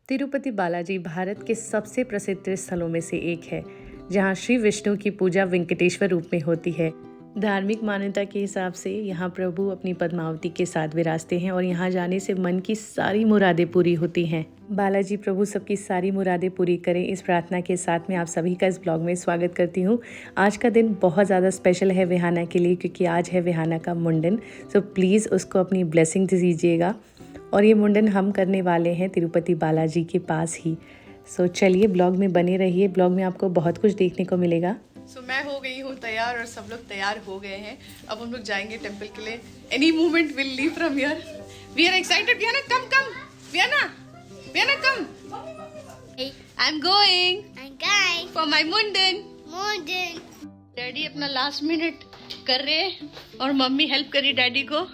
तिरुपति बालाजी भारत के सबसे प्रसिद्ध स्थलों में से एक है, जहां श्री विष्णु की पूजा वेंकटेश्वर रूप में होती है। धार्मिक मान्यता के हिसाब से यहाँ प्रभु अपनी पद्मावती के साथ विराजते हैं और यहाँ जाने से मन की सारी मुरादें पूरी होती हैं। बालाजी प्रभु सबकी सारी मुरादें पूरी करें, इस प्रार्थना के साथ मैं आप सभी का इस ब्लॉग में स्वागत करती हूँ। आज का दिन बहुत ज़्यादा स्पेशल है विहाना के लिए, क्योंकि आज है विहाना का मुंडन। सो प्लीज़ उसको अपनी ब्लेसिंग दीजिएगा। और ये मुंडन हम करने वाले हैं तिरुपति बालाजी के पास ही। सो चलिए ब्लॉग में बने रहिए, ब्लॉग में आपको बहुत कुछ देखने को मिलेगा। मैं हो गई हूँ तैयार और सब लोग तैयार हो गए हैं। अब हम लोग जाएंगे टेंपल के लिए। Any moment will leave from here. We are excited. वियाना कम वियाना come. I am going for my mundan. Daddy अपना लास्ट मिनट कर रहे हैं और मम्मी हेल्प करी डैडी को।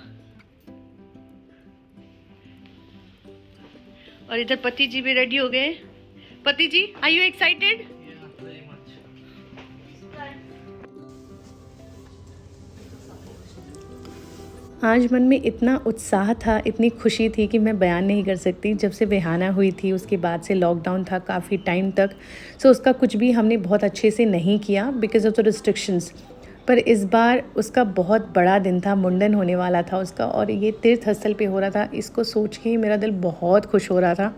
और इधर पति जी भी रेडी हो गए। पति जी, आर यू एक्साइटेड? आज मन में इतना उत्साह था, इतनी खुशी थी कि मैं बयान नहीं कर सकती। जब से विहाना हुई थी उसके बाद से लॉकडाउन था काफ़ी टाइम तक। सो उसका कुछ भी हमने बहुत अच्छे से नहीं किया बिकॉज ऑफ द रिस्ट्रिक्शंस। पर इस बार उसका बहुत बड़ा दिन था, मुंडन होने वाला था उसका, और ये तीर्थ स्थल पे हो रहा था। इसको सोच के ही मेरा दिल बहुत खुश हो रहा था।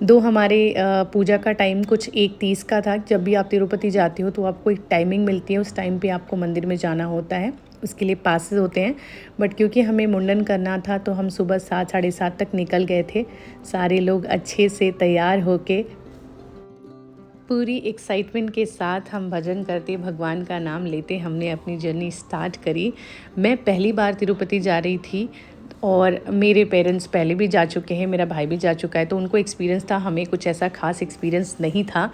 दो हमारे पूजा का टाइम कुछ 1:30 का था। जब भी आप तिरुपति जाते हो तो आपको एक टाइमिंग मिलती है, उस टाइम पे आपको मंदिर में जाना होता है, उसके लिए पासेस होते हैं। बट क्योंकि हमें मुंडन करना था तो हम सुबह 7 साढ़े 7 तक निकल गए थे। सारे लोग अच्छे से तैयार होके पूरी एक्साइटमेंट के साथ हम भजन करते, भगवान का नाम लेते हमने अपनी जर्नी स्टार्ट करी। मैं पहली बार तिरुपति जा रही थी और मेरे पेरेंट्स पहले भी जा चुके हैं, मेरा भाई भी जा चुका है, तो उनको एक्सपीरियंस था। हमें कुछ ऐसा खास एक्सपीरियंस नहीं था,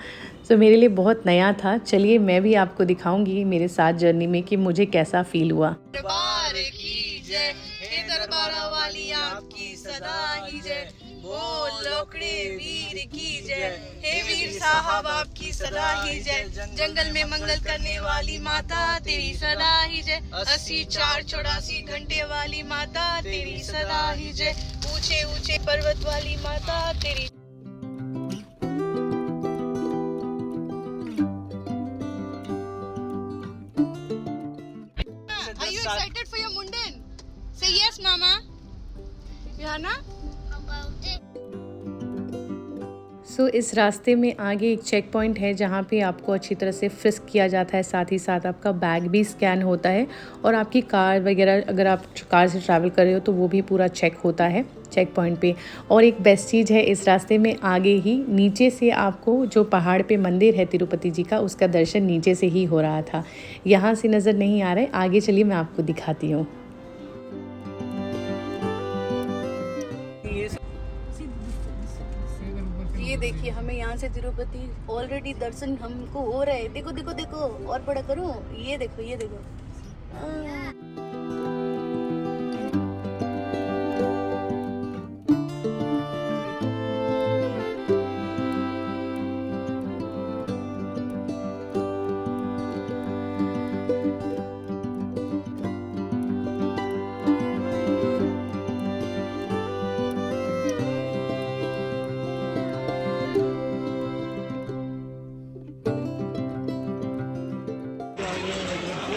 तो मेरे लिए बहुत नया था। चलिए मैं भी आपको दिखाऊंगी मेरे साथ जर्नी में कि मुझे कैसा फील हुआ। दरबार की जय, हे दरबार वाली आपकी सदा ही जय। बोल लोकड़े वीर की जय, हे वीर साहब आपकी सदा ही जय। जंगल में मंगल करने वाली माता तेरी सदा ही जय। 80 4 84 घंटे वाली माता तेरी सदा ही जय। ऊंचे ऊंचे पर्वत वाली माता तेरी। Are you excited for your mundan? Say yes, Mama. Vihana? सो इस रास्ते में आगे एक चेक पॉइंट है जहाँ पे आपको अच्छी तरह से फ्रिस्क किया जाता है, साथ ही साथ आपका बैग भी स्कैन होता है और आपकी कार वगैरह, अगर आप कार से ट्रैवल कर रहे हो तो वो भी पूरा चेक होता है चेक पॉइंट पे। और एक बेस्ट चीज़ है इस रास्ते में, आगे ही नीचे से आपको जो पहाड़ पे मंदिर है तिरुपति जी का, उसका दर्शन नीचे से ही हो रहा था। यहाँ से नज़र नहीं आ रहा है, आगे चलिए मैं आपको दिखाती हूँ। ये देखिए, हमें यहाँ से तिरुपति ऑलरेडी दर्शन हमको हो रहा है। देखो देखो देखो, और बड़ा करूँ, ये देखो ये देखो।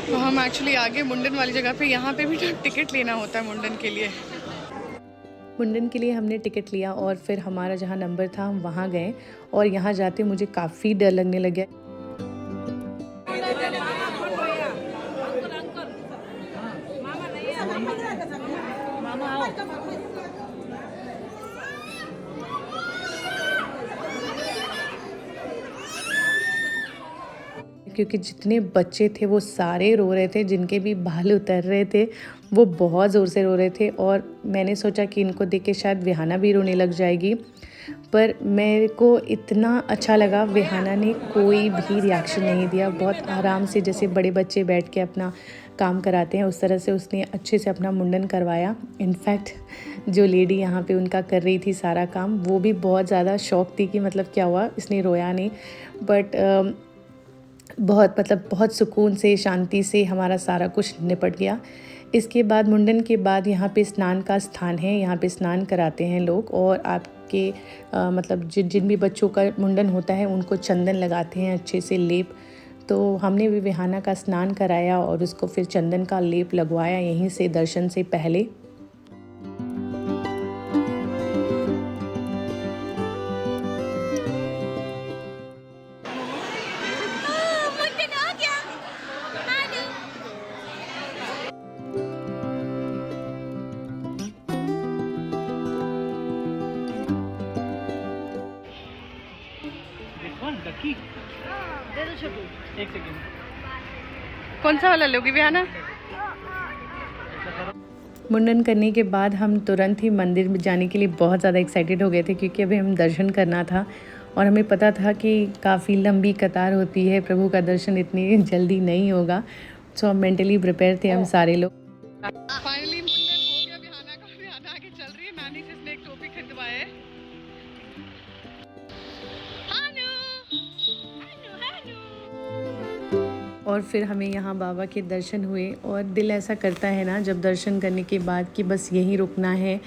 तो हम एक्चुअली आगे मुंडन वाली जगह पे, यहाँ पे भी टिकट लेना होता है मुंडन के लिए। मुंडन के लिए हमने टिकट लिया और फिर हमारा जहाँ नंबर था हम वहाँ गए, और यहाँ जाते मुझे काफ़ी डर लगने लग गया। क्योंकि जितने बच्चे थे वो सारे रो रहे थे, जिनके भी बाल उतर रहे थे वो बहुत ज़ोर से रो रहे थे। और मैंने सोचा कि इनको देख के शायद विहाना भी रोने लग जाएगी, पर मेरे को इतना अच्छा लगा, विहाना ने कोई भी रिएक्शन नहीं दिया। बहुत आराम से, जैसे बड़े बच्चे बैठ के अपना काम कराते हैं उस तरह से उसने अच्छे से अपना मुंडन करवाया। इनफैक्ट जो लेडी यहाँ पे उनका कर रही थी सारा काम, वो भी बहुत ज़्यादा शॉक थी कि मतलब क्या हुआ, इसने रोया नहीं। बट बहुत सुकून से, शांति से हमारा सारा कुछ निपट गया। इसके बाद मुंडन के बाद यहाँ पे स्नान का स्थान है, यहाँ पे स्नान कराते हैं लोग और आपके मतलब जिन भी बच्चों का मुंडन होता है उनको चंदन लगाते हैं अच्छे से लेप। तो हमने भी विहाना का स्नान कराया और उसको फिर चंदन का लेप लगवाया यहीं से दर्शन से पहले। एक सेकंड, कौन सा वाला लोगी विहाना? मुंडन करने के बाद हम तुरंत ही मंदिर में जाने के लिए बहुत ज़्यादा एक्साइटेड हो गए थे, क्योंकि अभी हम दर्शन करना था और हमें पता था कि काफ़ी लंबी कतार होती है, प्रभु का दर्शन इतनी जल्दी नहीं होगा। सो हम मेंटली प्रिपेयर थे हम सारे लोग। फाइनली मुंडन हो गया विहाना का। विहाना आगे चल रही है, नानी से इसने एक टोपी खरीदवाया है। और फिर हमें यहाँ बाबा के दर्शन हुए और दिल ऐसा करता है ना जब दर्शन करने के बाद कि बस यहीं रुकना है,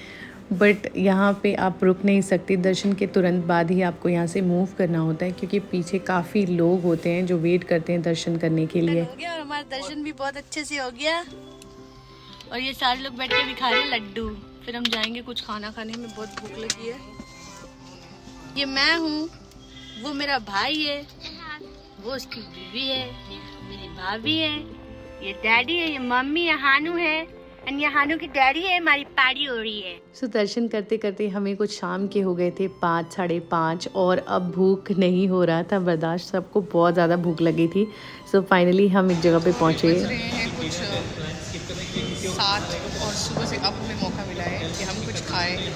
बट यहाँ पे आप रुक नहीं सकते। दर्शन के तुरंत बाद ही आपको यहाँ से मूव करना होता है, क्योंकि पीछे काफ़ी लोग होते हैं जो वेट करते हैं दर्शन करने के लिए। हो गया और हमारा दर्शन भी बहुत अच्छे से हो गया और ये सारे लोग बैठ के भी खा रहे हैं लड्डू। फिर हम जाएंगे कुछ खाना खाने, में बहुत भूख लगी है। ये मैं हूँ, वो मेरा भाई है, वो उसकी बीवी है, मेरी भाभी है, ये डैडी है, ये मम्मी है, हानू है, और ये हानू की डैडी है, हमारी पार्टी हो रही है। सो दर्शन करते करते हमें कुछ शाम के हो गए थे 5 साढ़े 5 और अब भूख नहीं हो रहा था बर्दाश्त, सबको बहुत ज़्यादा भूख लगी थी। सो फाइनली हम एक जगह पे पहुँचे। कुछ 7 और सुबह से अब हमें मौका मिला है कि हम कुछ खाएं, तो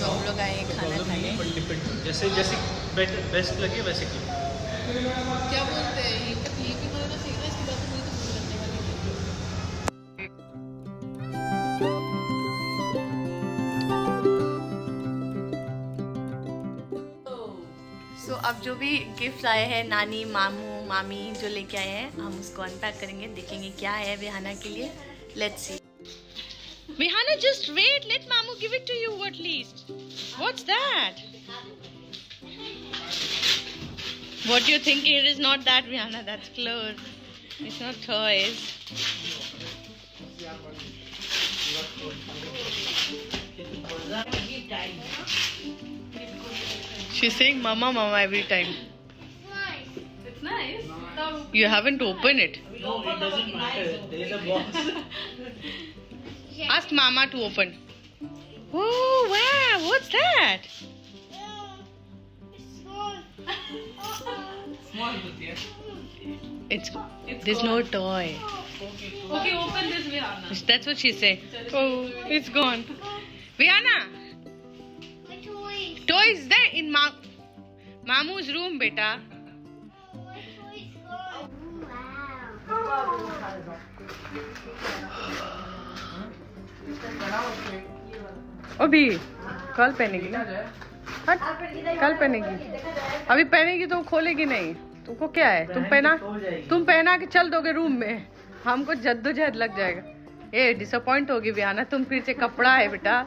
हम लोग आए खाना खाने। जैसे जैसे बेस्ट लगे वैसे की। क्या बोलते हैं ये तकलीफ ही बनाना चाहिए ना, इसके बाद तो मुझे तो भूख लगने वाली है। सो अब जो भी गिफ्ट्स आए हैं नानी मामू मामी जो लेके आए हैं, हम उसको अनपैक करेंगे, देखेंगे क्या है विहाना के लिए। Let's see. Vihana just wait, let मामू give it to you at least. What's that? What do you think? It is not that, Vihanna. That's clothes. It's not toys. She's saying mama mama every time. It's nice. You haven't opened it. No, it doesn't matter. There is a box. Ask mama to open. Oh wow, what's that? Small butiya. It's there's no toy. Okay, open this, Vihanna. That's what she said. Oh, it's gone. Vihanna, toy is there in Mamu's room, beta. अभी कल पहनेगी ना, हट कल पहनेगी, अभी पहनेगी तो खोलेगी नहीं। तुमको क्या है, तुम पहना के चल दोगे रूम में, हमको जद्दोजहद लग जाएगा। ए डिसअपॉइंट होगी विहाना, तुम फिर से कपड़ा है बेटा।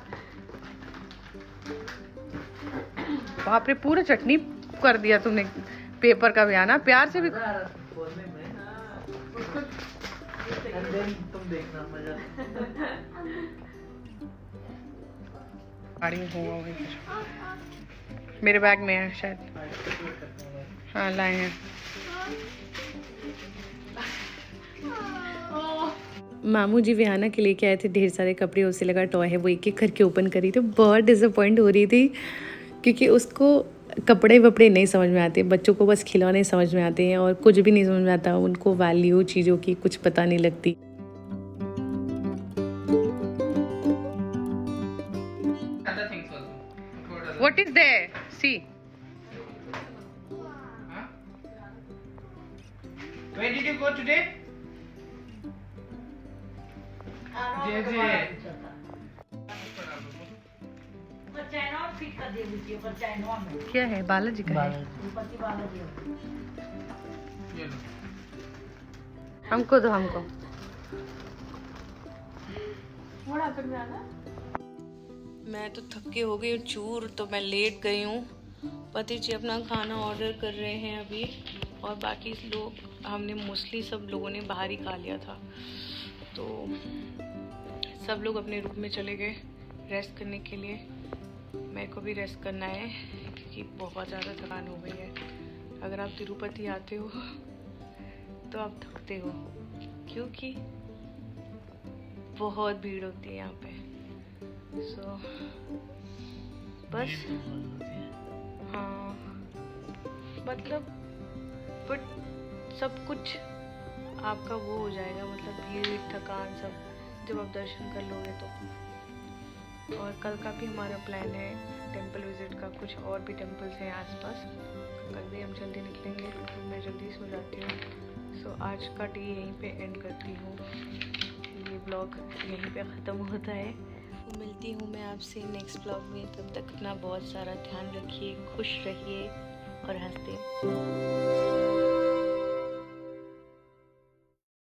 बाप रे, पूरा चटनी कर दिया तुमने पेपर का विहाना, प्यार से भी। तुम देखना मजा। मेरे बैग में है शायद, हाँ लाए हैं। मामू जी विहाना के लेके आए थे ढेर सारे कपड़े, उसे लगा टॉय है, वो एक एक करके ओपन करी तो बहुत डिसअपॉइंट हो रही थी, क्योंकि उसको कपड़े वपड़े नहीं समझ में आते। बच्चों को बस खिलौने समझ में आते हैं और कुछ भी नहीं समझ में आता, उनको वैल्यू चीज़ों की कुछ पता नहीं लगती। What is there? See. Where did you go today? क्या है, बालाजी का है? हमको दो, हमको मैं तो थके हो गई हूँ चूर, तो मैं लेट गई हूँ। पति जी अपना खाना ऑर्डर कर रहे हैं अभी, और बाकी लोग हमने मोस्टली सब लोगों ने बाहर ही खा लिया था। तो सब लोग अपने रूम में चले गए रेस्ट करने के लिए। मेरे को भी रेस्ट करना है क्योंकि बहुत ज़्यादा थकान हो गई है। अगर आप तिरुपति आते हो तो आप थकते हो, क्योंकि बहुत भीड़ होती है यहाँ पे। सो बस हाँ, मतलब बट सब कुछ आपका वो हो जाएगा, मतलब भीड़ थकान सब जब आप दर्शन कर लोगे तो। और कल का भी हमारा प्लान है टेंपल विज़िट का, कुछ और भी टेंपल्स हैं आसपास। कल भी हम जल्दी निकलेंगे, तो मैं जल्दी सो जाती हूँ। सो आज का डे यहीं पे एंड करती हूँ, ये ब्लॉग यहीं पे ख़त्म होता है। तो मिलती हूँ मैं आपसे नेक्स्ट ब्लॉग में। तब तक अपना बहुत सारा ध्यान रखिए, खुश रहिए और हंसते